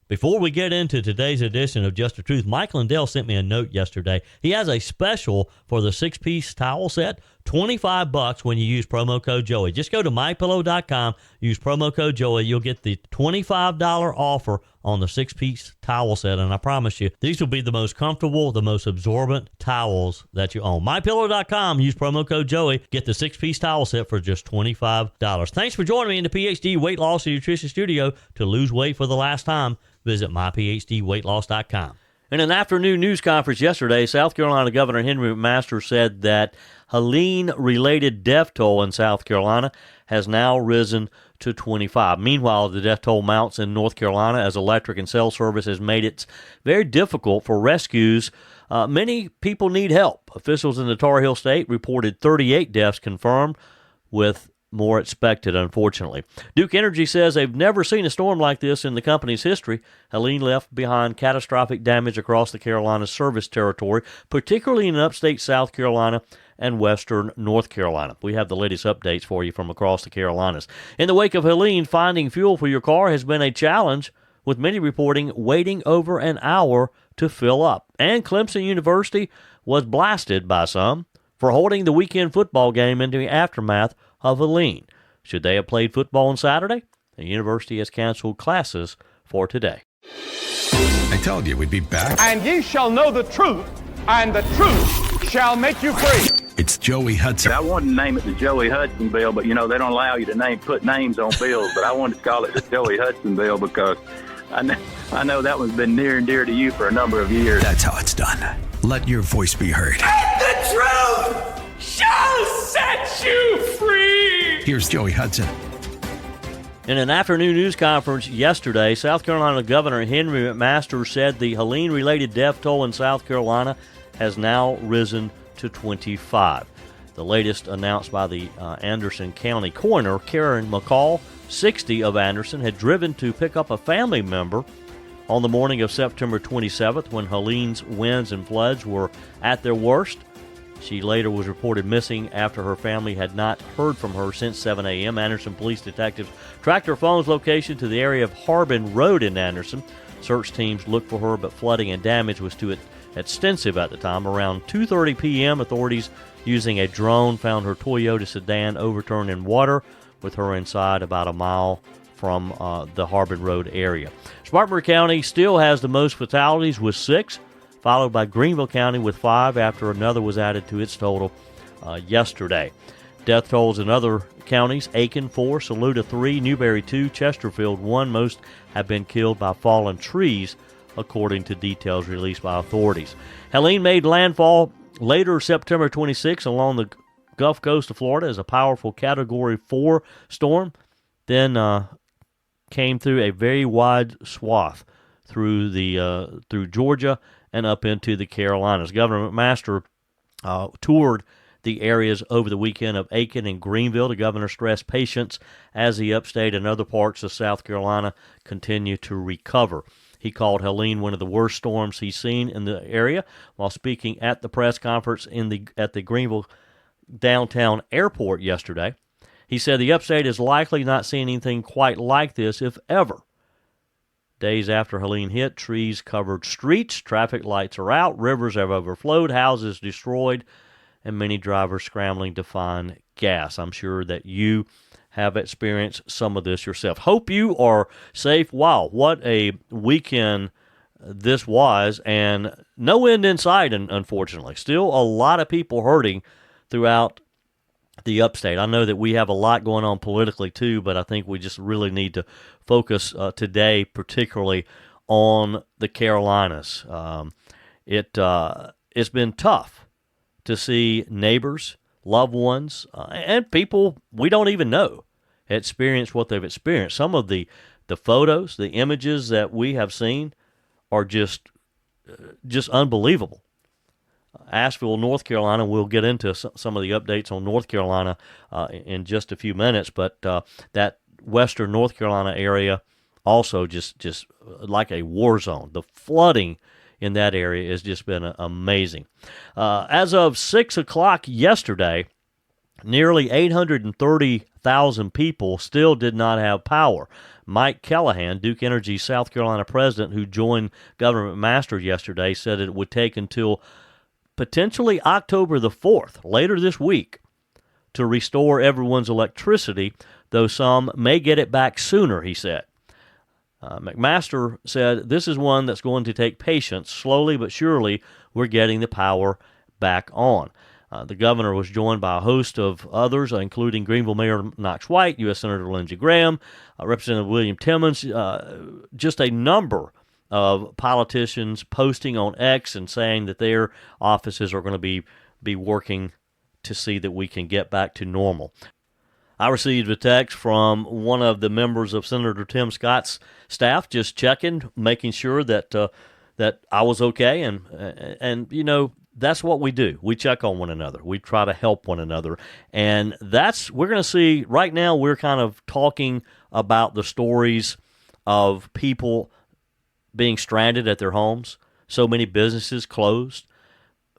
Before we get into today's edition of Just the Truth, Mike Lindell sent me a note yesterday. He has a special for the 6-piece towel set, $25 when you use promo code Joey. Just go to mypillow.com, use promo code Joey. You'll get the $25 offer on the 6-piece towel set, and I promise you, these will be the most comfortable, the most absorbent towels that you own. mypillow.com, use promo code Joey. Get the 6-piece towel set for just $25. Thanks for joining me in the PhD Weight Loss and Nutrition Studio. To lose weight for the last time, visit myphdweightloss.com. In an afternoon news conference yesterday, South Carolina Governor Henry McMaster said that Helene-related death toll in South Carolina has now risen to 25. Meanwhile, the death toll mounts in North Carolina as electric and cell service has made it very difficult for rescues. Many people need help. Officials in the Tarheel state reported 38 deaths confirmed, with more expected, unfortunately. Duke Energy says they've never seen a storm like this in the company's history. Helene left behind catastrophic damage across the Carolinas service territory, particularly in upstate South Carolina and western North Carolina. We have the latest updates for you from across the Carolinas. In the wake of Helene, finding fuel for your car has been a challenge, with many reporting waiting over an hour to fill up. And Clemson University was blasted by some for holding the weekend football game in the aftermath of Helene. Should they have played football on Saturday? The university has canceled classes for today. I told you we'd be back. And ye shall know the truth, and the truth shall make you free. It's Joey Hudson. I wanted to name it the Joey Hudson Bill, but, they don't allow you to put names on bills. But I wanted to call it the Joey Hudson Bill because I know that one's been near and dear to you for a number of years. That's how it's done. Let your voice be heard. And the truth shall set you free. Here's Joey Hudson. In an afternoon news conference yesterday, South Carolina Governor Henry McMaster said the Helene-related death toll in South Carolina has now risen to 25. The latest announced by the Anderson County coroner, Karen McCall, 60 of Anderson, had driven to pick up a family member on the morning of September 27th when Helene's winds and floods were at their worst. She later was reported missing after her family had not heard from her since 7 a.m. Anderson police detectives tracked her phone's location to the area of Harbin Road in Anderson. Search teams looked for her, but flooding and damage was too extensive at the time. Around 2:30 p.m., authorities using a drone found her Toyota sedan overturned in water, with her inside about a mile from the Harbin Road area. Spartanburg County still has the most fatalities with 6, followed by Greenville County with 5 after another was added to its total yesterday. Death tolls in other counties: Aiken 4, Saluda 3, Newberry 2, Chesterfield 1. Most have been killed by fallen trees, according to details released by authorities. Helene made landfall later September 26 along the Gulf Coast of Florida as a powerful Category 4 storm, then came through a very wide swath through Georgia and up into the Carolinas. Governor McMaster toured the areas over the weekend of Aiken and Greenville. The governor stressed patience as the upstate and other parts of South Carolina continue to recover. He called Helene one of the worst storms he's seen in the area while speaking at the press conference at the Greenville downtown airport yesterday. He said the upstate is likely not seeing anything quite like this, if ever. Days after Helene hit, trees covered streets, traffic lights are out, rivers have overflowed, houses destroyed, and many drivers scrambling to find gas. I'm sure that you have experienced some of this yourself. Hope you are safe. Wow, what a weekend this was, and no end in sight, unfortunately. Still a lot of people hurting throughout the upstate. I know that we have a lot going on politically too, but I think we just really need to focus today particularly on the Carolinas. It's been tough to see neighbors, loved ones, and people we don't even know experience what they've experienced. Some of the photos, the images that we have seen are just unbelievable. Asheville, North Carolina, we'll get into some of the updates on North Carolina in just a few minutes, but that western North Carolina area also just like a war zone. The flooding in that area has just been amazing. As of 6 o'clock yesterday, nearly 830,000 100,000 people still did not have power. Mike Callahan, Duke Energy's South Carolina president, who joined Governor McMaster yesterday, said it would take until potentially October the 4th, later this week, to restore everyone's electricity, though some may get it back sooner, he said. McMaster said, this is one that's going to take patience. Slowly but surely, we're getting the power back on. The governor was joined by a host of others, including Greenville Mayor Knox White, U.S. Senator Lindsey Graham, Representative William Timmons, just a number of politicians posting on X and saying that their offices are going to be working to see that we can get back to normal. I received a text from one of the members of Senator Tim Scott's staff, just checking, making sure that that I was okay, and you know, that's what we do. We check on one another. We try to help one another, and we're going to see right now. We're kind of talking about the stories of people being stranded at their homes. So many businesses closed,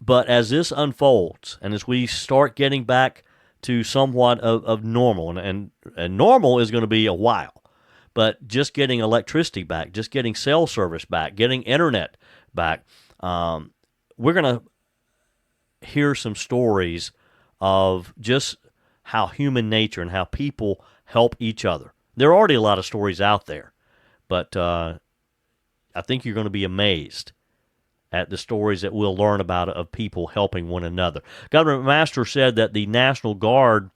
but as this unfolds, and as we start getting back to somewhat of normal, and normal is going to be a while, but just getting electricity back, just getting cell service back, getting internet back, we're going to hear some stories of just how human nature and how people help each other. There are already a lot of stories out there, but I think you're going to be amazed at the stories that we'll learn about of people helping one another. Governor McMaster said that the National Guard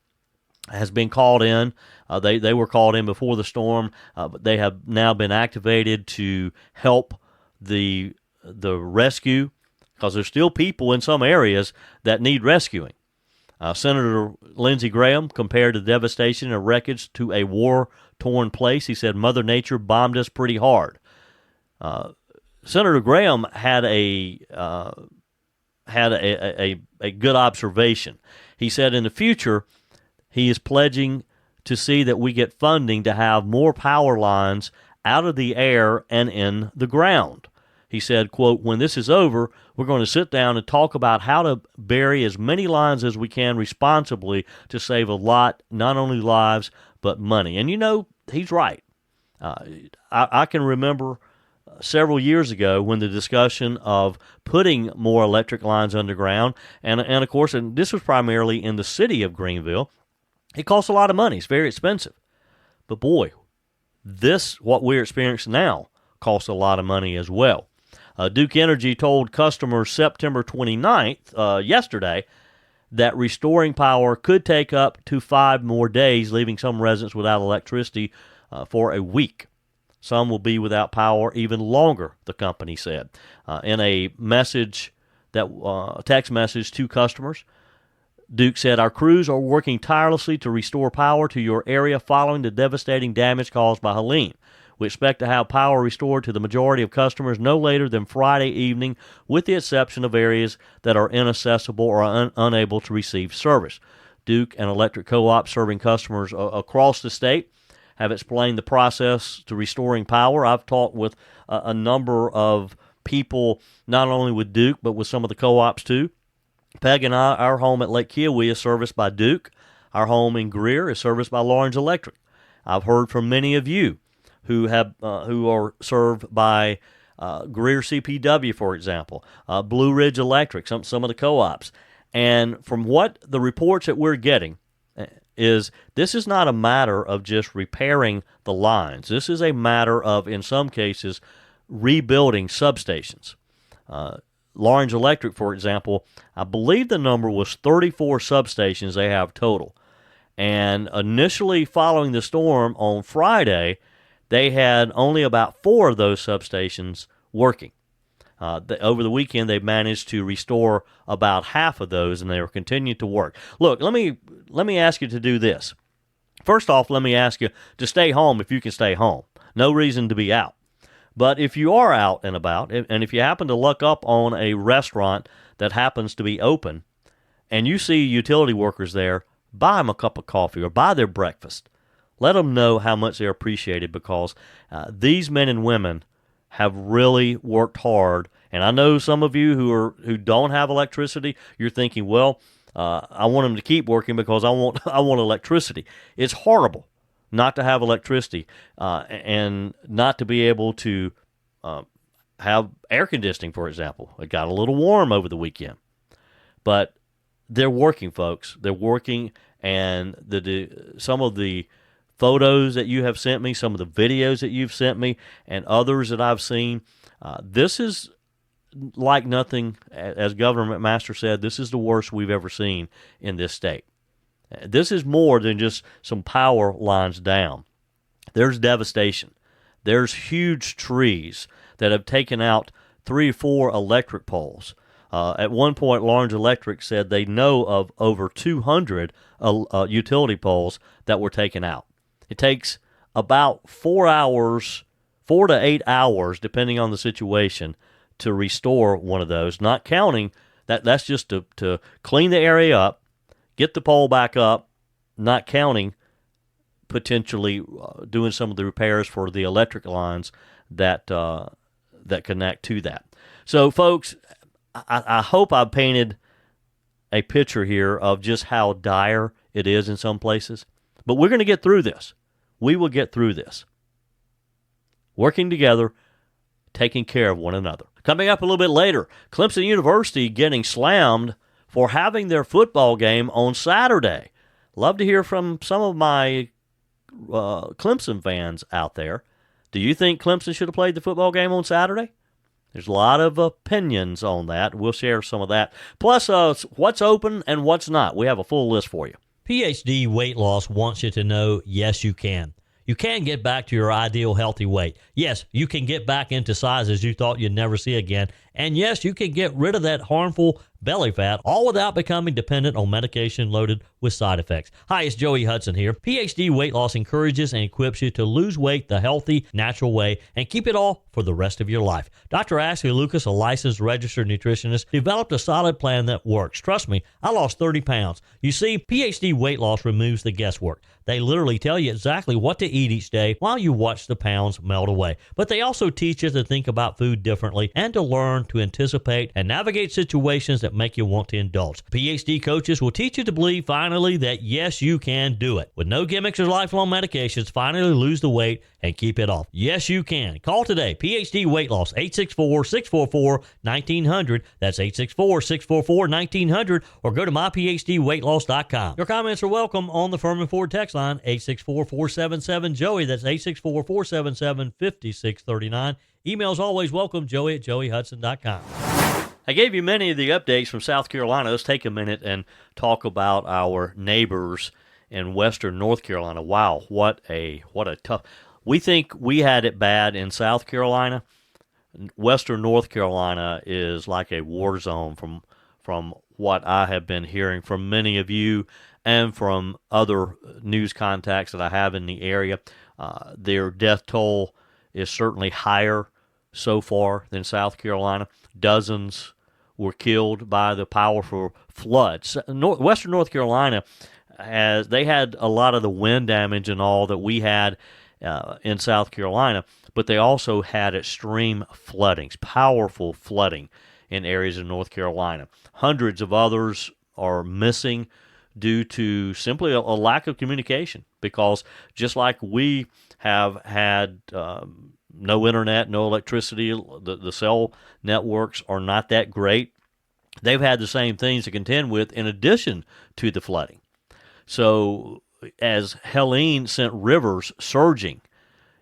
has been called in. They were called in before the storm, but they have now been activated to help the rescue, because there's still people in some areas that need rescuing. Senator Lindsey Graham compared the devastation and wreckage to a war-torn place. He said, Mother Nature bombed us pretty hard. Senator Graham had a good observation. He said in the future, he is pledging to see that we get funding to have more power lines out of the air and in the ground. He said, quote, when this is over, we're going to sit down and talk about how to bury as many lines as we can responsibly to save a lot, not only lives, but money. And you know, he's right. I can remember several years ago when the discussion of putting more electric lines underground, and of course, and this was primarily in the city of Greenville, it costs a lot of money. It's very expensive. But boy, what we're experiencing now, costs a lot of money as well. Duke Energy told customers September 29th, yesterday, that restoring power could take up to 5 more days, leaving some residents without electricity for a week. Some will be without power even longer, the company said. In a message, text message to customers, Duke said, our crews are working tirelessly to restore power to your area following the devastating damage caused by Helene. We expect to have power restored to the majority of customers no later than Friday evening, with the exception of areas that are inaccessible or unable to receive service. Duke and electric co-ops serving customers across the state have explained the process to restoring power. I've talked with a number of people, not only with Duke, but with some of the co-ops too. Peg and I, our home at Lake Kiowee is serviced by Duke. Our home in Greer is serviced by Lawrence Electric. I've heard from many of you who are served by Greer CPW, for example, Blue Ridge Electric, some of the co-ops. And from what the reports that we're getting is, this is not a matter of just repairing the lines. This is a matter of, in some cases, rebuilding substations. Lawrence Electric, for example, I believe the number was 34 substations they have total. And initially following the storm on Friday, they had only about 4 of those substations working. Over the weekend, they managed to restore about half of those, and they are continuing to work. Look, let me ask you to do this. First off, let me ask you to stay home if you can stay home. No reason to be out. But if you are out and about, and if you happen to luck up on a restaurant that happens to be open, and you see utility workers there, buy them a cup of coffee or buy their breakfast. Let them know how much they're appreciated, because these men and women have really worked hard. And I know some of you who don't have electricity, you're thinking, well, I want them to keep working because I want electricity. It's horrible not to have electricity and not to be able to have air conditioning, for example. It got a little warm over the weekend. But they're working, folks. They're working, and some of the photos that you have sent me, some of the videos that you've sent me, and others that I've seen, this is like nothing. As Governor McMaster said, this is the worst we've ever seen in this state. This is more than just some power lines down. There's devastation. There's huge trees that have taken out 3 or 4 electric poles. At one point, Lawrence Electric said they know of over 200 utility poles that were taken out. It takes about 4 to 8 hours, depending on the situation, to restore one of those, not counting that's just to clean the area up, get the pole back up, not counting potentially doing some of the repairs for the electric lines that connect to that. So, folks, I hope I've painted a picture here of just how dire it is in some places. But we're going to get through this. We will get through this. Working together, taking care of one another. Coming up a little bit later, Clemson University getting slammed for having their football game on Saturday. Love to hear from some of my Clemson fans out there. Do you think Clemson should have played the football game on Saturday? There's a lot of opinions on that. We'll share some of that. Plus, what's open and what's not. We have a full list for you. PhD Weight Loss wants you to know, yes, you can. You can get back to your ideal healthy weight. Yes, you can get back into sizes you thought you'd never see again. And yes, you can get rid of that harmful belly fat, all without becoming dependent on medication loaded with side effects. Hi, it's Joey Hudson here. PhD Weight Loss encourages and equips you to lose weight the healthy, natural way and keep it all for the rest of your life. Dr. Ashley Lucas, a licensed registered nutritionist, developed a solid plan that works. Trust me, I lost 30 pounds. You see, PhD Weight Loss removes the guesswork. They literally tell you exactly what to eat each day while you watch the pounds melt away. But they also teach you to think about food differently and to learn to anticipate and navigate situations that make you want to indulge. PhD coaches will teach you to believe finally that yes, you can do it. With no gimmicks or lifelong medications, finally lose the weight and keep it off. Yes, you can. Call today. PhD Weight Loss, 864-644-1900. That's 864-644-1900. Or go to myphdweightloss.com. Your comments are welcome on the Furman Ford text line, 864-477-JOEY. That's 864-477-5639. Emails always welcome, joey@joeyhudson.com. I gave you many of the updates from South Carolina. Let's take a minute and talk about our neighbors in western North Carolina. Wow, what a tough. We think we had it bad in South Carolina. Western North Carolina is like a war zone from what I have been hearing from many of you and from other news contacts that I have in the area. Their death toll is certainly higher so far than South Carolina. Dozens were killed by the powerful floods. Western North Carolina, they had a lot of the wind damage and all that we had in South Carolina, but they also had extreme floodings, powerful flooding in areas of North Carolina. Hundreds of others are missing due to simply a lack of communication, because just like we have had no internet, no electricity, the cell networks are not that great, they've had the same things to contend with in addition to the flooding. So as Helene sent rivers surging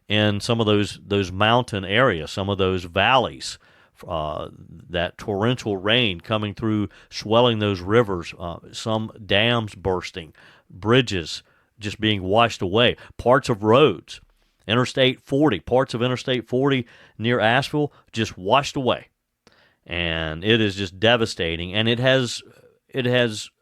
in some of those mountain areas, some of those valleys, that torrential rain coming through, swelling those rivers, some dams bursting, bridges just being washed away, parts of roads, Interstate 40, parts of Interstate 40 near Asheville just washed away. And it is just devastating, and it has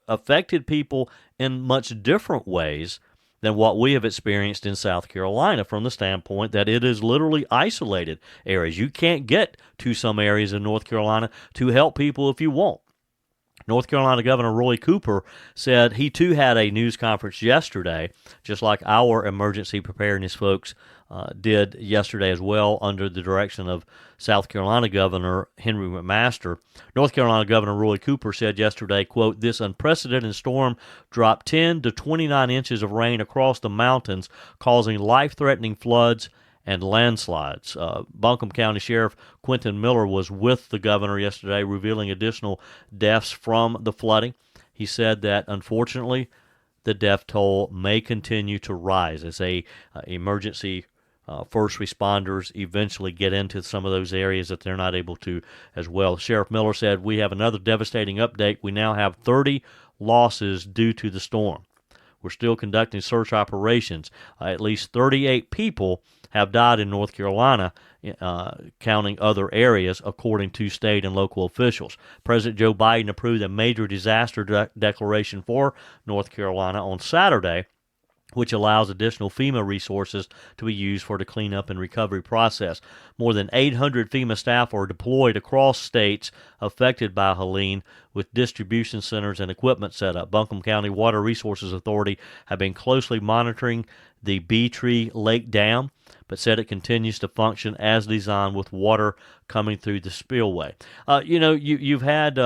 affected people in much different ways than what we have experienced in South Carolina, from the standpoint that it is literally isolated areas. You can't get to some areas in North Carolina to help people if you want. North Carolina Governor Roy Cooper said he too had a news conference yesterday, just like our emergency preparedness folks did yesterday as well, under the direction of South Carolina Governor Henry McMaster. North Carolina Governor Roy Cooper said yesterday, quote, "This unprecedented storm dropped 10 to 29 inches of rain across the mountains, causing life-threatening floods and landslides." Buncombe County Sheriff Quentin Miller was with the governor yesterday, revealing additional deaths from the flooding. He said that, unfortunately, the death toll may continue to rise as emergency first responders eventually get into some of those areas that they're not able to as well. Sheriff Miller said, "We have another devastating update. We now have 30 losses due to the storm. We're still conducting search operations. At least 38 people have died in North Carolina, counting other areas, according to state and local officials." President Joe Biden approved a major disaster declaration for North Carolina on Saturday, which allows additional FEMA resources to be used for the cleanup and recovery process. More than 800 FEMA staff are deployed across states affected by Helene, with distribution centers and equipment set up. Buncombe County Water Resources Authority have been closely monitoring the Bee Tree Lake Dam, but said it continues to function as designed with water coming through the spillway. You've had...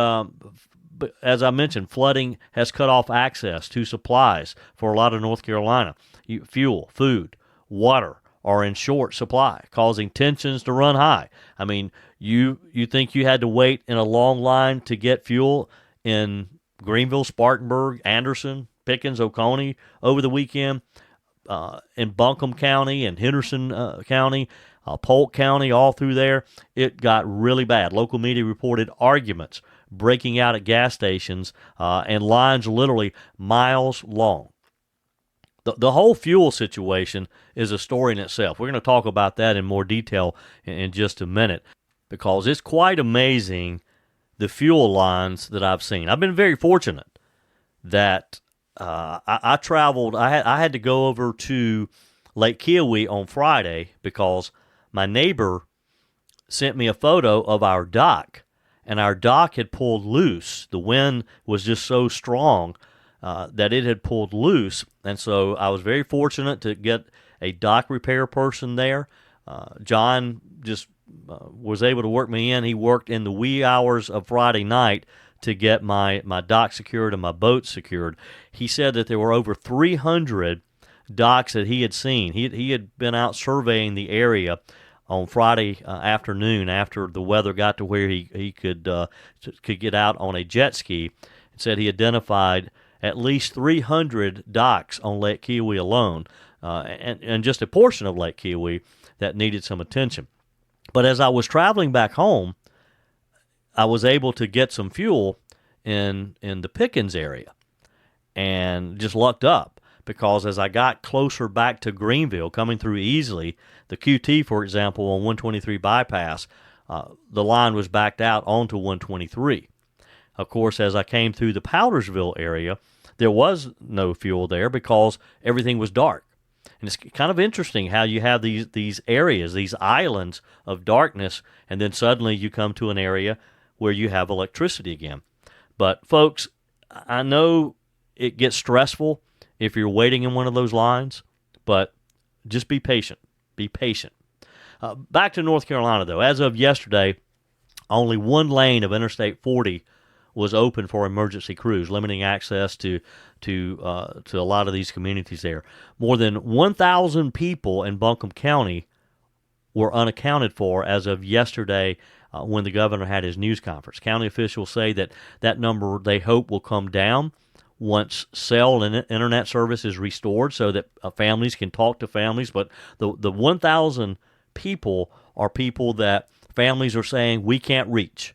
But as I mentioned, flooding has cut off access to supplies for a lot of North Carolina. Fuel, food, water are in short supply, causing tensions to run high. I mean, you think you had to wait in a long line to get fuel in Greenville, Spartanburg, Anderson, Pickens, Oconee over the weekend, in Buncombe County and Henderson County, Polk County, all through there. It got really bad. Local media reported arguments breaking out at gas stations and lines literally miles long. The whole fuel situation is a story in itself. We're going to talk about that in more detail in just a minute, because it's quite amazing the fuel lines that I've seen. I've been very fortunate that I traveled. I had to go over to Lake Kiowee on Friday because my neighbor sent me a photo of our dock, and our dock had pulled loose. The wind was just so strong that it had pulled loose, and so I was very fortunate to get a dock repair person there. John just was able to work me in. He worked in the wee hours of Friday night to get my dock secured and my boat secured. He said that there were over 300 docks that he had seen. He had been out surveying the area on Friday afternoon after the weather got to where he could get out on a jet ski, and said he identified at least 300 docks on Lake Kiowee alone, and just a portion of Lake Kiowee that needed some attention. But as I was traveling back home, I was able to get some fuel in the Pickens area, and just lucked up, because as I got closer back to Greenville, coming through easily, the QT, for example, on 123 bypass, the line was backed out onto 123. Of course, as I came through the Powdersville area, there was no fuel there because everything was dark. And it's kind of interesting how you have these areas, these islands of darkness, and then suddenly you come to an area where you have electricity again. But folks, I know it gets stressful if you're waiting in one of those lines, but just be patient. Be patient. Back to North Carolina, though. As of yesterday, only one lane of Interstate 40 was open for emergency crews, limiting access to a lot of these communities there. More than 1,000 people in Buncombe County were unaccounted for as of yesterday when the governor had his news conference. County officials say that number, they hope, will come down once cell and internet service is restored so that families can talk to families. But the 1,000 people are people that families are saying we can't reach,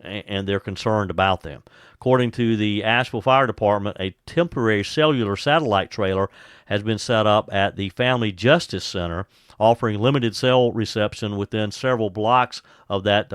and they're concerned about them. According to the Asheville Fire Department, a temporary cellular satellite trailer has been set up at the Family Justice Center, offering limited cell reception within several blocks of that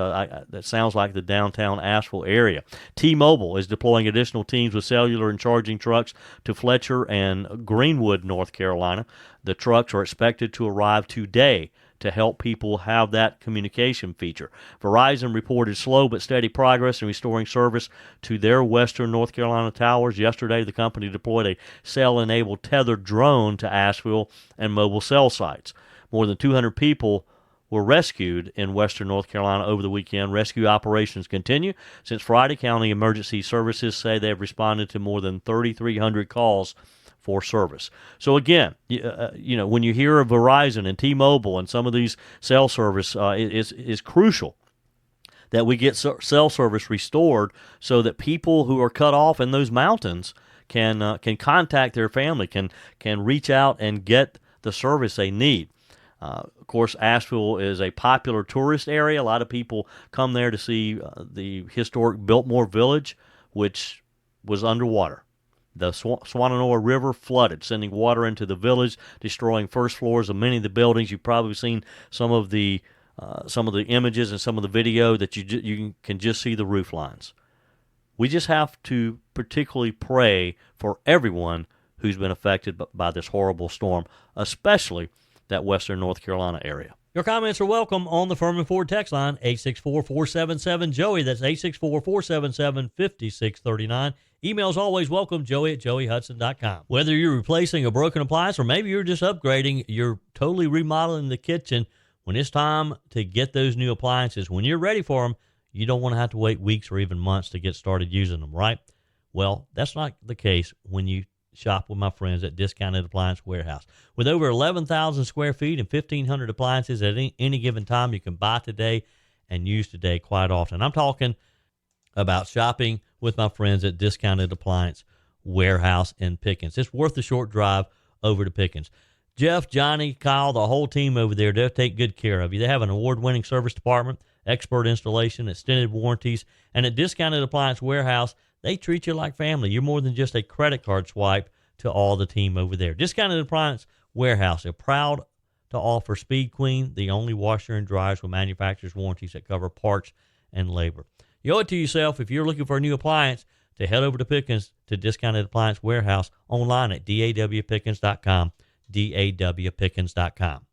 sounds like the downtown Asheville area. T-Mobile is deploying additional teams with cellular and charging trucks to Fletcher and Greenwood, North Carolina. The trucks are expected to arrive today to help people have that communication feature. Verizon reported slow but steady progress in restoring service to their western North Carolina towers. Yesterday, the company deployed a cell-enabled tethered drone to Asheville and mobile cell sites. More than 200 people were rescued in western North Carolina over the weekend. Rescue operations continue. Since Friday, county emergency services say they have responded to more than 3,300 calls for service. So again, when you hear of Verizon and T-Mobile and some of these cell service, it's crucial that we get cell service restored so that people who are cut off in those mountains can contact their family, can reach out and get the service they need. Of course, Asheville is a popular tourist area. A lot of people come there to see the historic Biltmore Village, which was underwater. The Swannanoa River flooded, sending water into the village, destroying first floors of many of the buildings. You've probably seen some of the images and some of the video that you can just see the roof lines. We just have to particularly pray for everyone who's been affected by this horrible storm, especially that western North Carolina area. Your comments are welcome on the Furman Ford text line, 864-477-JOEY. That's 864-477-5639. Email's always welcome, joey@joeyhudson.com. Whether you're replacing a broken appliance or maybe you're just upgrading, you're totally remodeling the kitchen, when it's time to get those new appliances, when you're ready for them, you don't want to have to wait weeks or even months to get started using them, right? Well, that's not the case when you shop with my friends at Discounted Appliance Warehouse. With over 11,000 square feet and 1,500 appliances at any given time, you can buy today and use today quite often. I'm talking about shopping with my friends at Discounted Appliance Warehouse in Pickens. It's worth the short drive over to Pickens. Jeff, Johnny, Kyle, the whole team over there, they'll take good care of you. They have an award-winning service department, expert installation, extended warranties, and at Discounted Appliance Warehouse, they treat you like family. You're more than just a credit card swipe to all the team over there. Discounted Appliance Warehouse, they're proud to offer Speed Queen, the only washer and dryers with manufacturer's warranties that cover parts and labor. You owe it to yourself if you're looking for a new appliance to head over to Pickens to Discounted Appliance Warehouse online at dawpickens.com, dawpickens.com.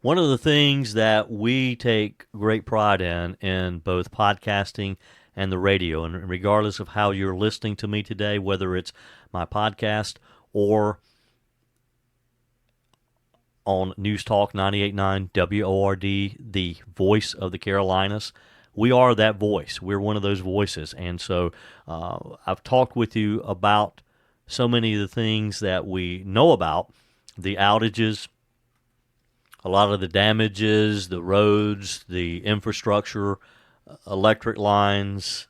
One of the things that we take great pride in both podcasting and the radio, and regardless of how you're listening to me today, whether it's my podcast or on News Talk 98.9 WORD, the voice of the Carolinas, we are that voice. We're one of those voices. And so I've talked with you about so many of the things that we know about, the outages, a lot of the damages, the roads, the infrastructure, electric lines,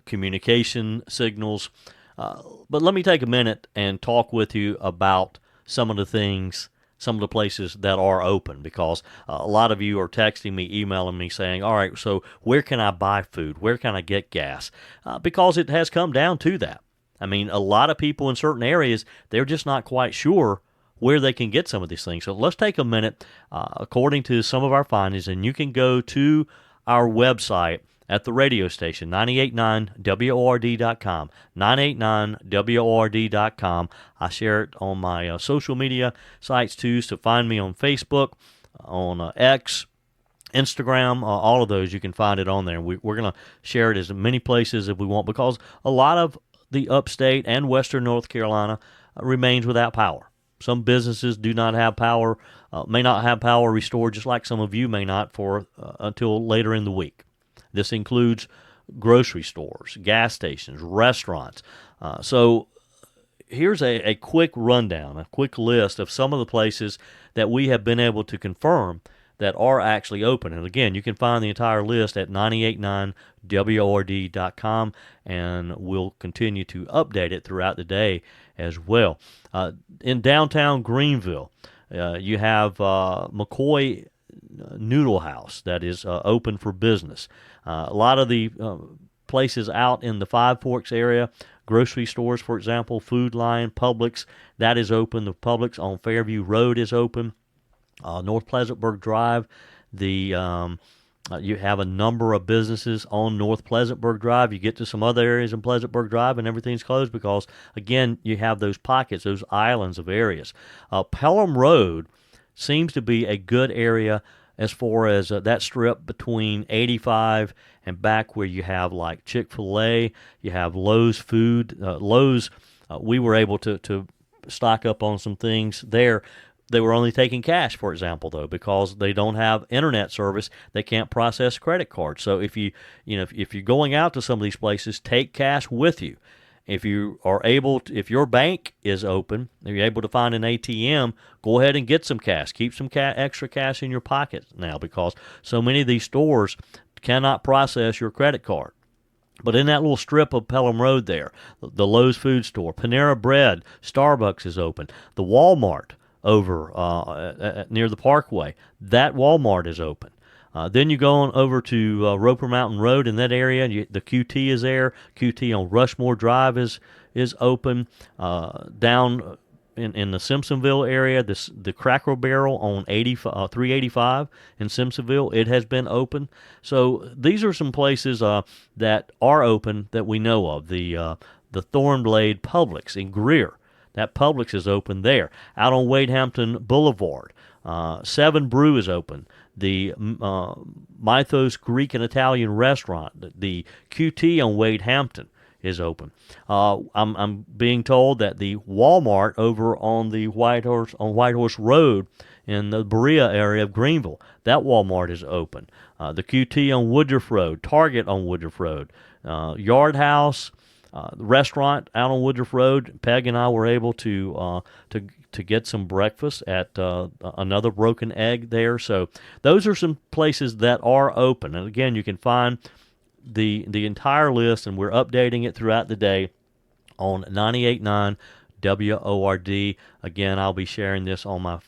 communication signals. But let me take a minute and talk with you about some of the things, some of the places that are open, because a lot of you are texting me, emailing me saying, all right, so where can I buy food? Where can I get gas? Because it has come down to that. I mean, a lot of people in certain areas, they're just not quite sure where they can get some of these things. So let's take a minute, according to some of our findings, and you can go to our website at the radio station, 989WORD.com, 989WORD.com. I share it on my social media sites too, so find me on Facebook, on X, Instagram, all of those. You can find it on there. We're going to share it as many places as we want, because a lot of the upstate and western North Carolina remains without power. Some businesses do not have power, may not have power restored, just like some of you may not for until later in the week. This includes grocery stores, gas stations, restaurants. So here's a quick rundown, a quick list of some of the places that we have been able to confirm that are actually open. And again, you can find the entire list at 989WORD.com, and we'll continue to update it throughout the day as well. In downtown Greenville, you have McCoy Noodle House that is open for business. A lot of the places out in the Five Forks area, grocery stores, for example, Food Lion, Publix, that is open. The Publix on Fairview Road is open. North Pleasantburg Drive, you have a number of businesses on North Pleasantburg Drive. You get to some other areas in Pleasantburg Drive and everything's closed because, again, you have those pockets, those islands of areas. Pelham Road, seems to be a good area as far as that strip between 85 and back where you have like Chick-fil-A, you have Lowe's food. Lowe's, we were able to stock up on some things there. They were only taking cash, for example, though, because they don't have internet service. They can't process credit cards. So if if you're going out to some of these places, take cash with you. If you are able to, if your bank is open, if you're able to find an ATM, go ahead and get some cash. Keep some extra cash in your pocket now, because so many of these stores cannot process your credit card. But in that little strip of Pelham Road there, the Lowe's food store, Panera Bread, Starbucks is open. The Walmart over near the Parkway, that Walmart is open. Then you go on over to Roper Mountain Road in that area. The QT is there. QT on Rushmore Drive is open. Down in the Simpsonville area, the Cracker Barrel on 385 in Simpsonville, it has been open. So these are some places that are open that we know of. The Thornblade Publix in Greer, that Publix is open there. Out on Wade Hampton Boulevard, Seven Brew is open. The Mythos Greek and Italian restaurant, the QT on Wade Hampton, is open. I'm being told that the Walmart over on the White Horse Road in the Berea area of Greenville, that Walmart is open. The QT on Woodruff Road, Target on Woodruff Road, Yard House, the restaurant out on Woodruff Road. Peg and I were able to get some breakfast at another Broken Egg there. So those are some places that are open. And again, you can find the entire list, and we're updating it throughout the day on 98.9 WORD. Again, I'll be sharing this on my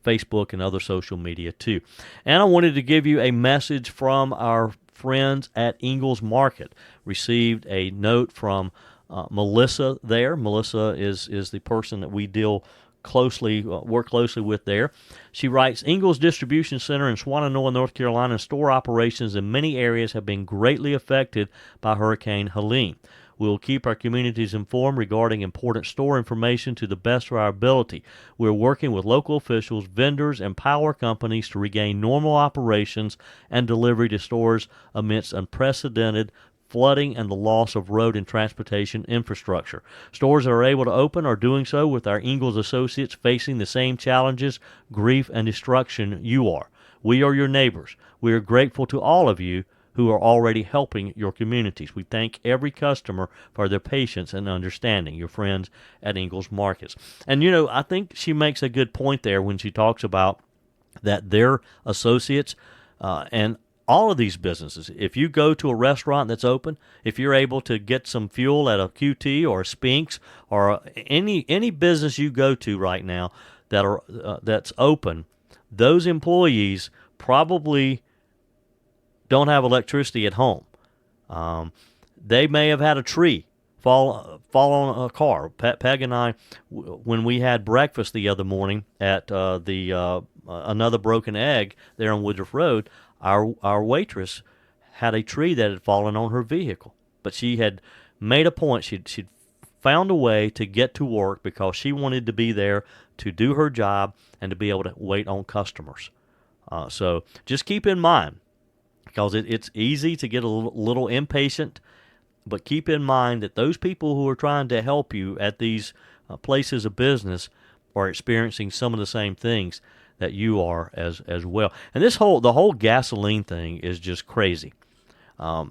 Facebook and other social media too. And I wanted to give you a message from our friends at Ingles Market. Received a note from Melissa there. Melissa is the person that we work closely with there. She writes, Ingles Distribution Center in Swannanoa, North Carolina, store operations in many areas have been greatly affected by Hurricane Helene. We will keep our communities informed regarding important store information to the best of our ability. We're working with local officials, vendors, and power companies to regain normal operations and delivery to stores amidst unprecedented flooding and the loss of road and transportation infrastructure. Stores that are able to open are doing so with our Ingles associates facing the same challenges, grief, and destruction you are. We are your neighbors. We are grateful to all of you who are already helping your communities. We thank every customer for their patience and understanding, your friends at Ingles Markets. And, I think she makes a good point there when she talks about that their associates and all of these businesses, if you go to a restaurant that's open, if you're able to get some fuel at a QT or a Spinks or any business you go to right now that's open, those employees probably don't have electricity at home. They may have had a tree fall on a car. Peg and I, when we had breakfast the other morning at another Broken Egg there on Woodruff Road, our waitress had a tree that had fallen on her vehicle. But she had made a point. She'd found a way to get to work because she wanted to be there to do her job and to be able to wait on customers. So just keep in mind, because it's easy to get a little impatient, but keep in mind that those people who are trying to help you at these places of business are experiencing some of the same things that you are as well. And the whole gasoline thing is just crazy. I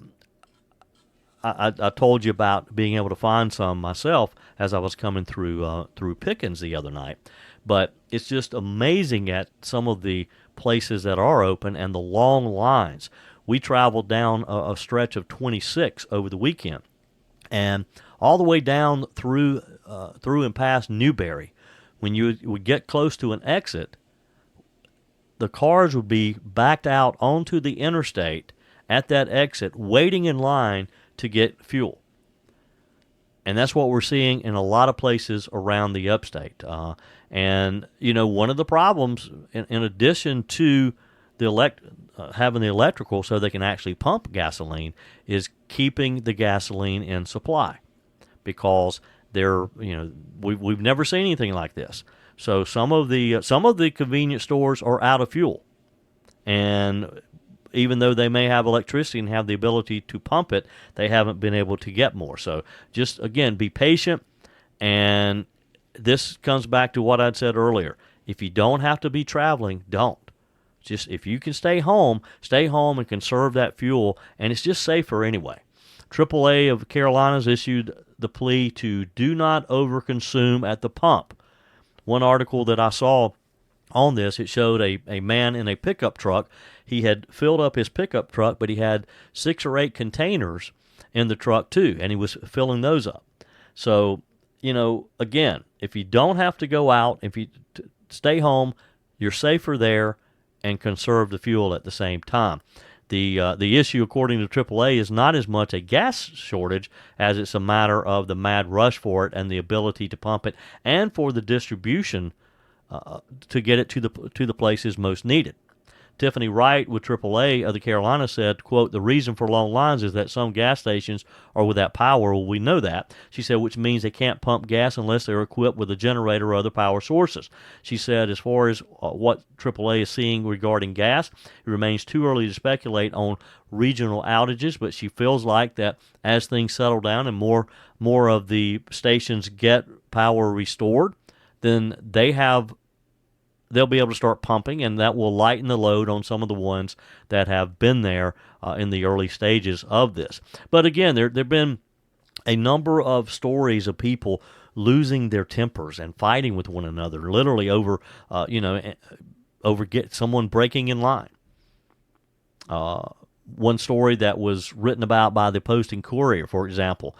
told you about being able to find some myself as I was coming through Pickens the other night, but it's just amazing at some of the places that are open and the long lines. We traveled down a stretch of 26 over the weekend, and all the way down through and past Newberry. When you would get close to an exit, the cars would be backed out onto the interstate at that exit, waiting in line to get fuel. And that's what we're seeing in a lot of places around the upstate. And, one of the problems, in addition to having the electrical so they can actually pump gasoline, is keeping the gasoline in supply. Because we've never seen anything like this. So some of the convenience stores are out of fuel, and even though they may have electricity and have the ability to pump it, they haven't been able to get more. So just, again, be patient. And this comes back to what I'd said earlier. If you don't have to be traveling, don't. Just if you can stay home and conserve that fuel, and it's just safer anyway. AAA of Carolinas issued the plea to do not overconsume at the pump. One article that I saw on this, it showed a man in a pickup truck. He had filled up his pickup truck, but he had 6 or 8 containers in the truck too, and he was filling those up. So, again, if you don't have to go out, if you stay home, you're safer there and conserve the fuel at the same time. The issue, according to AAA, is not as much a gas shortage as it's a matter of the mad rush for it and the ability to pump it, and for the distribution to get it to the places most needed. Tiffany Wright with AAA of the Carolinas said, quote, "The reason for long lines is that some gas stations are without power." Well, we know that. She said, which means they can't pump gas unless they're equipped with a generator or other power sources. She said, as far as what AAA is seeing regarding gas, it remains too early to speculate on regional outages, but she feels like that as things settle down and more of the stations get power restored, then they'll be able to start pumping, and that will lighten the load on some of the ones that have been there in the early stages of this. But again, there have been a number of stories of people losing their tempers and fighting with one another, literally over someone breaking in line. One story that was written about by the Post and Courier, for example,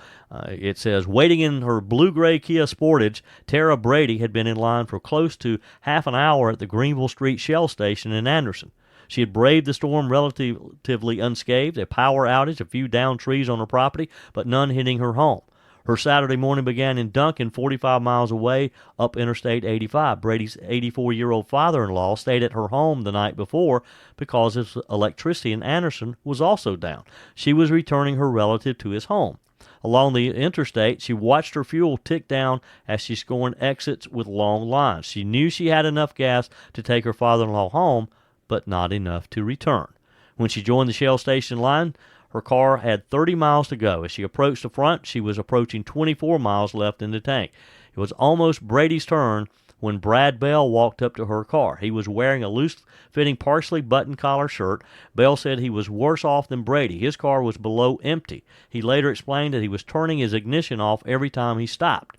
it says, waiting in her blue-gray Kia Sportage, Tara Brady had been in line for close to half an hour at the Greenville Street Shell Station in Anderson. She had braved the storm relatively unscathed, a power outage, a few downed trees on her property, but none hitting her home. Her Saturday morning began in Duncan, 45 miles away, up Interstate 85. Brady's 84-year-old father-in-law stayed at her home the night before because his electricity in Anderson was also down. She was returning her relative to his home. Along the interstate, she watched her fuel tick down as she scorned exits with long lines. She knew she had enough gas to take her father-in-law home, but not enough to return. When she joined the Shell station line, her car had 30 miles to go. As she approached the front, she was approaching 24 miles left in the tank. It was almost Brady's turn when Brad Bell walked up to her car. He was wearing a loose-fitting, partially button collar shirt. Bell said he was worse off than Brady. His car was below empty. He later explained that he was turning his ignition off every time he stopped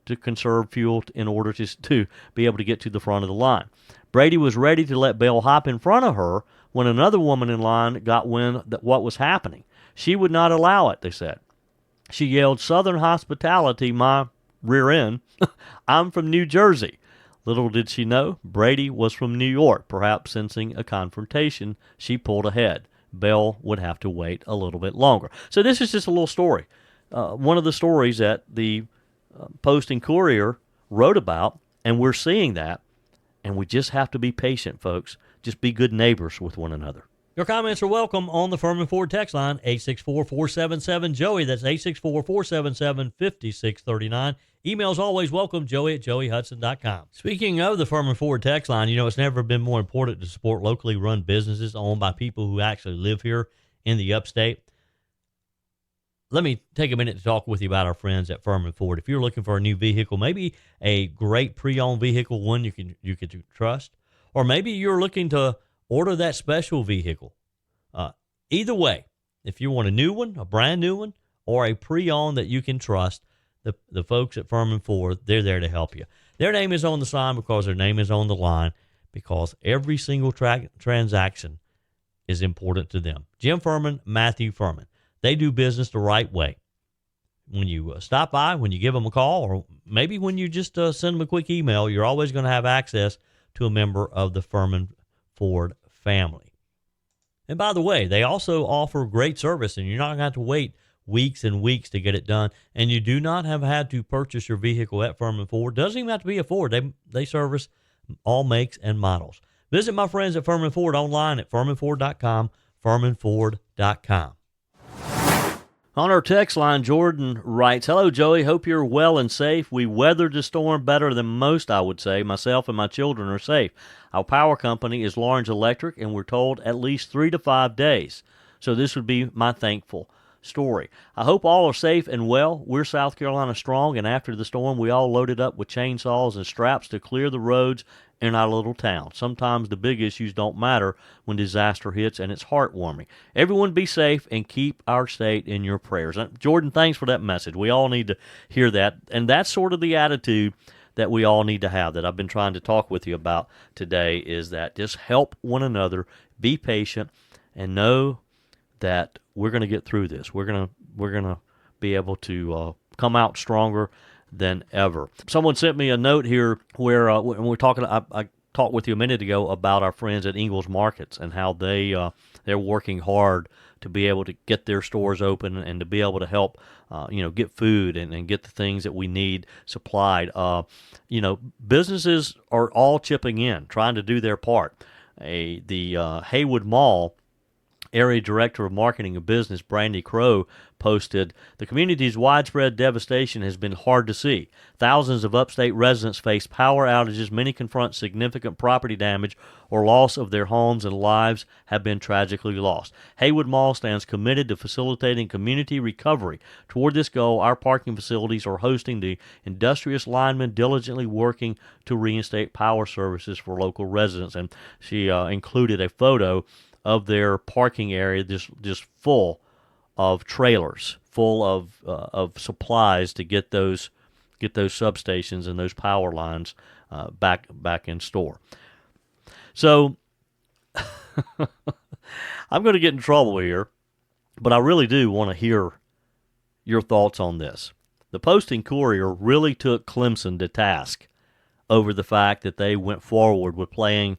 to conserve fuel in order to be able to get to the front of the line. Brady was ready to let Bell hop in front of her when another woman in line got wind that what was happening. She would not allow it, they said. She yelled, "Southern hospitality, my rear end. I'm from New Jersey." Little did she know, Brady was from New York. Perhaps sensing a confrontation, she pulled ahead. Bell would have to wait a little bit longer. So this is just a little story. One of the stories that the Post and Courier wrote about, and we're seeing that, and we just have to be patient, folks. Just be good neighbors with one another. Your comments are welcome on the Furman Ford text line, 864-477-JOEY. That's 864-477-5639. Emails always welcome, joey@joeyhudson.com. Speaking of the Furman Ford text line, it's never been more important to support locally run businesses owned by people who actually live here in the upstate. Let me take a minute to talk with you about our friends at Furman Ford. If you're looking for a new vehicle, maybe a great pre-owned vehicle, one you can trust, or maybe you're looking to order that special vehicle. Either way, if you want a new one, a brand new one, or a pre-owned that you can trust, the folks at Furman Ford, they're there to help you. Their name is on the sign because their name is on the line, because every single transaction is important to them. Jim Furman, Matthew Furman. They do business the right way. When you stop by, when you give them a call, or maybe when you just send them a quick email, you're always going to have access to a member of the Furman Ford family. And by the way, they also offer great service, and you're not going to have to wait weeks and weeks to get it done. And you do not have had to purchase your vehicle at Furman Ford. Doesn't even have to be a Ford. They service all makes and models. Visit my friends at Furman Ford online at furmanford.com, furmanford.com. On our text line, Jordan writes, "Hello, Joey. Hope you're well and safe. We weathered the storm better than most, I would say. Myself and my children are safe. Our power company is Lawrence Electric, and we're told at least 3 to 5 days. So this would be my thankful story. I hope all are safe and well. We're South Carolina strong, and after the storm, we all loaded up with chainsaws and straps to clear the roads in our little town. Sometimes the big issues don't matter when disaster hits, and it's heartwarming. Everyone be safe and keep our state in your prayers." Jordan, thanks for that message. We all need to hear that, and that's sort of the attitude that we all need to have, that I've been trying to talk with you about today, is that just help one another, be patient, and know that we're going to get through this. We're going to be able to come out stronger than ever. Someone sent me a note here where when we're talking, I talked with you a minute ago about our friends at Ingles Markets and how they're working hard to be able to get their stores open and to be able to help get food and get the things that we need supplied. Businesses are all chipping in, trying to do their part. The Haywood Mall Area Director of Marketing and Business, Brandy Crow, posted, "The community's widespread devastation has been hard to see. Thousands of upstate residents face power outages. Many confront significant property damage or loss of their homes, and lives have been tragically lost. Haywood Mall stands committed to facilitating community recovery. Toward this goal, our parking facilities are hosting the industrious linemen diligently working to reinstate power services for local residents." And she included a photo of their parking area just full of trailers, full of supplies to get those substations and those power lines back in store. So I'm going to get in trouble here, but I really do want to hear your thoughts on this. The Post-Courier really took Clemson to task over the fact that they went forward with playing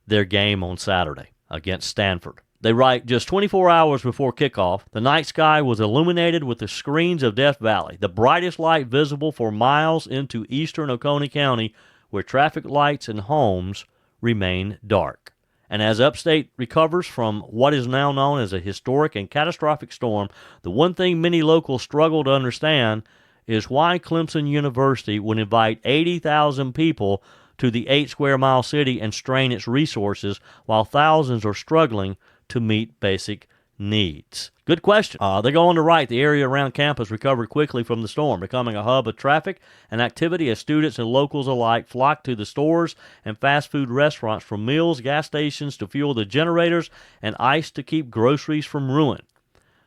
their game on Saturday against Stanford. They write, "Just 24 hours before kickoff, the night sky was illuminated with the screens of Death Valley, the brightest light visible for miles into eastern Oconee County, where traffic lights and homes remain dark. And as upstate recovers from what is now known as a historic and catastrophic storm, the one thing many locals struggle to understand is why Clemson University would invite 80,000 people to the 8-square-mile city and strain its resources while thousands are struggling to meet basic needs." Good question. They go on to write, "The area around campus recovered quickly from the storm, becoming a hub of traffic and activity as students and locals alike flocked to the stores and fast food restaurants for meals, gas stations to fuel the generators, and ice to keep groceries from ruin.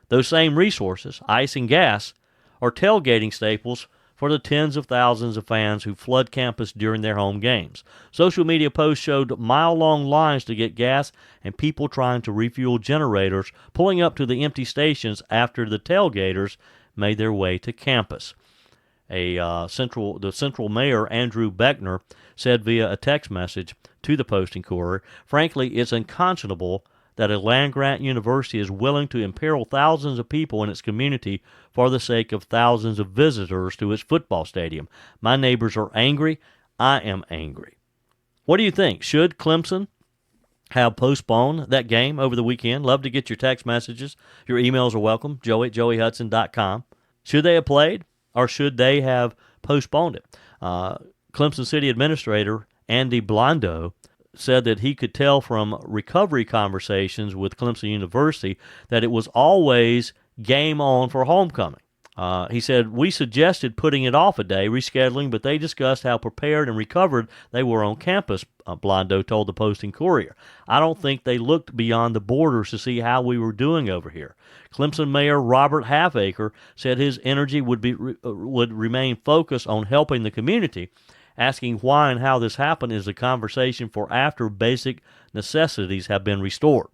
Those same resources, ice and gas, are tailgating staples for the tens of thousands of fans who flood campus during their home games. Social media posts showed mile-long lines to get gas and people trying to refuel generators pulling up to the empty stations after the tailgaters made their way to campus." The Central Mayor, Andrew Beckner, said via a text message to the Post-Courier, "Frankly, it's unconscionable that a land-grant university is willing to imperil thousands of people in its community for the sake of thousands of visitors to its football stadium. My neighbors are angry. I am angry." What do you think? Should Clemson have postponed that game over the weekend? Love to get your text messages. Your emails are welcome, joey@joeyhudson.com. Should they have played, or should they have postponed it? Clemson City Administrator Andy Blondo said that he could tell from recovery conversations with Clemson University that it was always game on for homecoming. He said, "We suggested putting it off a day, rescheduling, but they discussed how prepared and recovered they were on campus," Blondo told the Post-Courier. "I don't think they looked beyond the borders to see how we were doing over here." Clemson Mayor Robert Halfacre said his energy would remain focused on helping the community. Asking why and how this happened is a conversation for after basic necessities have been restored.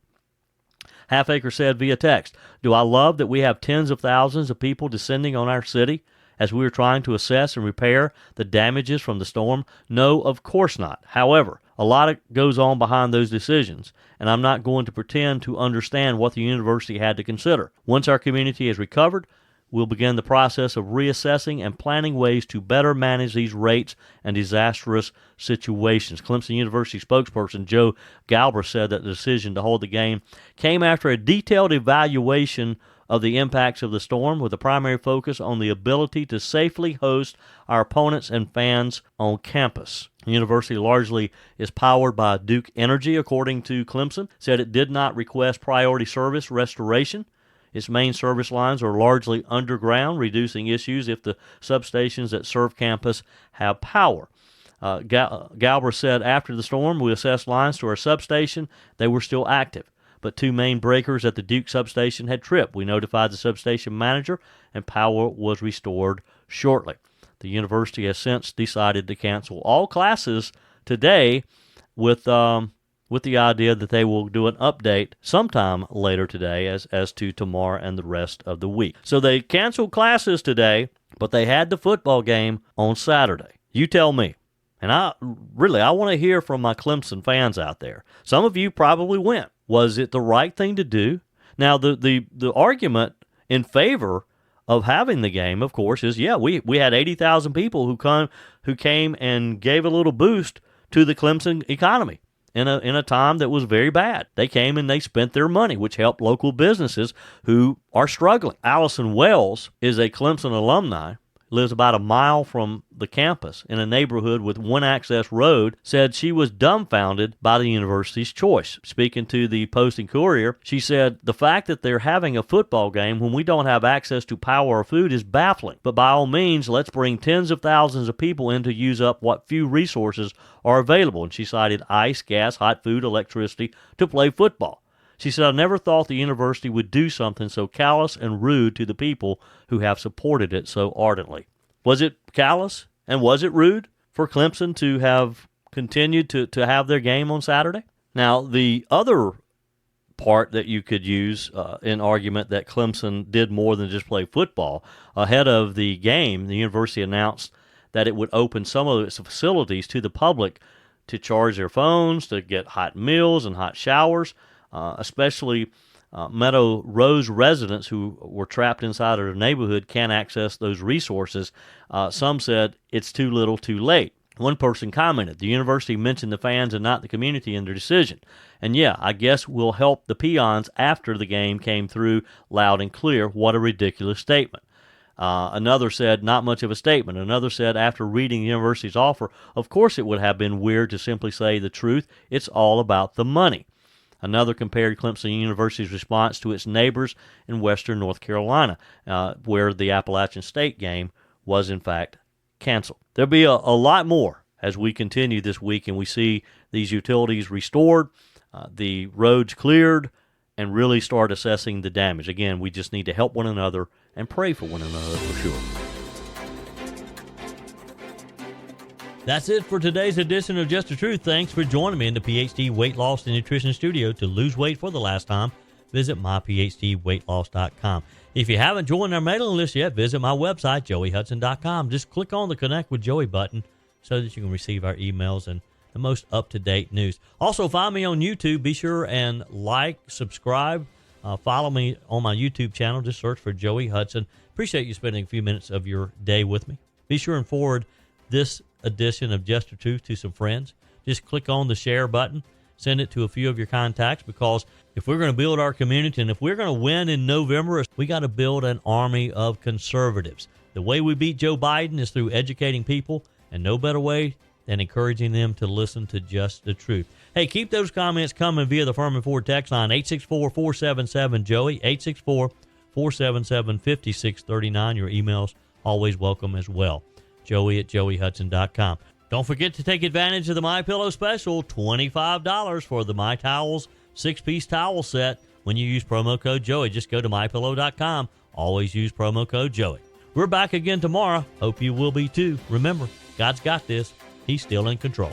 Halfacre said via text, "Do I love that we have tens of thousands of people descending on our city as we are trying to assess and repair the damages from the storm? No, of course not. However, a lot goes on behind those decisions, and I'm not going to pretend to understand what the university had to consider. Once our community has recovered, we'll begin the process of reassessing and planning ways to better manage these rates and disastrous situations." Clemson University spokesperson Joe Galbraith said that the decision to hold the game came after a detailed evaluation of the impacts of the storm, with a primary focus on the ability to safely host our opponents and fans on campus. The university largely is powered by Duke Energy, according to Clemson, said it did not request priority service restoration. Its main service lines are largely underground, reducing issues if the substations that serve campus have power. Galbraith said after the storm, we assessed lines to our substation. They were still active, but 2 main breakers at the Duke substation had tripped. We notified the substation manager, and power was restored shortly. The university has since decided to cancel all classes today with the idea that they will do an update sometime later today as to tomorrow and the rest of the week. So they canceled classes today, but they had the football game on Saturday. You tell me. And I want to hear from my Clemson fans out there. Some of you probably went. Was it the right thing to do? Now, the argument in favor of having the game, of course, is, we had 80,000 people who came and gave a little boost to the Clemson economy in a time that was very bad. They came and they spent their money, which helped local businesses who are struggling. Allison Wells is a Clemson alumni, lives about a mile from the campus in a neighborhood with one access road, said she was dumbfounded by the university's choice. Speaking to the Post and Courier, she said, the fact that they're having a football game when we don't have access to power or food is baffling. But by all means, let's bring tens of thousands of people in to use up what few resources are available. And she cited ice, gas, hot food, electricity to play football. She said, I never thought the university would do something so callous and rude to the people who have supported it so ardently. Was it callous and was it rude for Clemson to have continued to have their game on Saturday? Now, the other part that you could use in argument that Clemson did more than just play football, ahead of the game, the university announced that it would open some of its facilities to the public to charge their phones, to get hot meals and hot showers. Especially Meadow Rose residents who were trapped inside of their neighborhood can't access those resources. Some said it's too little too late. One person commented, the university mentioned the fans and not the community in their decision. And I guess we'll help the peons after the game came through loud and clear. What a ridiculous statement. Another said, not much of a statement. Another said, after reading the university's offer, of course it would have been weird to simply say the truth. It's all about the money. Another compared Clemson University's response to its neighbors in western North Carolina, where the Appalachian State game was, in fact, canceled. There'll be a lot more as we continue this week and we see these utilities restored, the roads cleared, and really start assessing the damage. Again, we just need to help one another and pray for one another for sure. That's it for today's edition of Just the Truth. Thanks for joining me in the PhD Weight Loss and Nutrition Studio. To lose weight for the last time, visit myphdweightloss.com. If you haven't joined our mailing list yet, visit my website, joeyhudson.com. Just click on the Connect with Joey button so that you can receive our emails and the most up-to-date news. Also, find me on YouTube. Be sure and like, subscribe, follow me on my YouTube channel. Just search for Joey Hudson. Appreciate you spending a few minutes of your day with me. Be sure and forward this edition of Just the Truth to some friends. Just click on the share button. Send it to a few of your contacts, because if we're going to build our community and if we're going to win in November, we got to build an army of conservatives. The way we beat Joe Biden is through educating people, and no better way than encouraging them to listen to Just the Truth. Hey, keep those comments coming via the Furman Ford text line, 864-477-JOEY, 864-477-5639. Your emails always welcome as well. Joey@joeyhudson.com. Don't forget to take advantage of the MyPillow special, $25 for the My Towels 6-piece towel set when you use promo code Joey. Just go to mypillow.com. Always use promo code Joey. We're back again tomorrow. Hope you will be too. Remember, God's got this. He's still in control.